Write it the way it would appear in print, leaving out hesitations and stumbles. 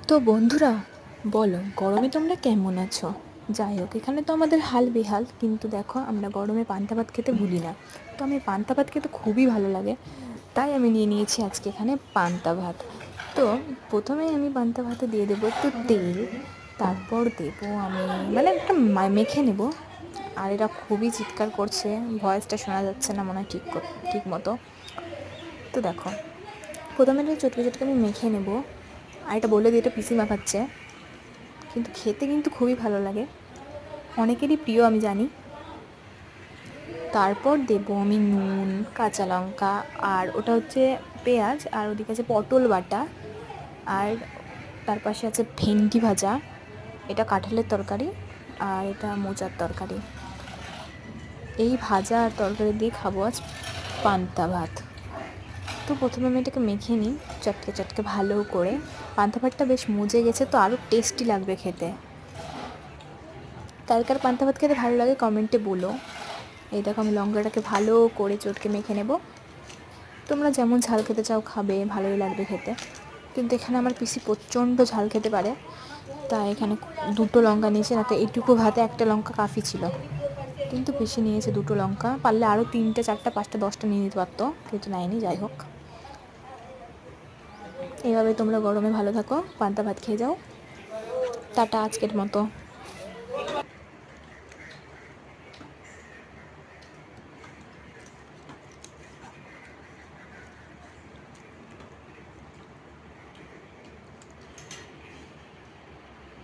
তো বন্ধুরা, বলো গরমে তোমরা কেমন আছো? যাই হোক, এখানে তো আমাদের হাল বেহাল, কিন্তু দেখো আমরা গরমে পান্তা ভাত খেতে ভুলি না। তো আমি পান্তা ভাত খেতে খুবই ভালো লাগে, তাই আমি নিয়ে নিয়েছি আজকে এখানে পান্তা ভাত। তো প্রথমেই আমি পান্তা ভাতে দিয়ে দেবো একটু তেল, তারপর দেবো আমি মানে একটা মেখে নেব। আর এরা খুবই চিৎকার করছে, ভয়েসটা শোনা যাচ্ছে না মনে হয় ঠিক মতো। তো দেখো, প্রথমে একটু চটকে চটকে আমি মেখে নেব। আর এটা বলে দিয়ে এটা পিসি মাখাচ্ছে, কিন্তু খেতে কিন্তু খুবই ভালো লাগে, অনেকেরই প্রিয় আমি জানি। তারপর দেবো আমি নুন, কাঁচা লঙ্কা, আর ওটা হচ্ছে পেঁয়াজ, আর ওদিকে আছে পটল বাটা, আর তার পাশে আছে ভেন্ডি ভাজা, এটা কাঁঠালের তরকারি, আর এটা মোচার তরকারি। এই ভাজা আর তরকারি দিয়ে খাবো আজ পান্তা ভাত। তো প্রথমে আমি এটাকে মেখে নিই চটকে চটকে ভালো করে। পান্তা ভাতটা বেশ মজে গেছে, তো আরও টেস্টি লাগবে খেতে। কার কার পান্তা ভাত খেতে ভালো লাগে কমেন্টে বলো। এই দেখো, আমি লঙ্কাটাকে ভালো করে চটকে মেখে নেব। তোমরা যেমন ঝাল খেতে চাও খাবে, ভালোই লাগবে খেতে। কিন্তু এখানে আমার পিসি প্রচণ্ড ঝাল খেতে পারে, তাই এখানে দুটো লঙ্কা নিয়েছে, না তো এইটুকু ভাতে একটা লঙ্কা কাফি ছিল। কিন্তু পিসি নিয়েছে দুটো লঙ্কা, পারলে আরও 3টে 4টে 5টা 10টা নিয়ে নিতে পারতো, কিন্তু নেয়নি। যাই হোক, এইভাবে তোমরা গরমে ভালো থাকো, পান্তা ভাত খেয়ে যাও। টাটা আজকের মতো।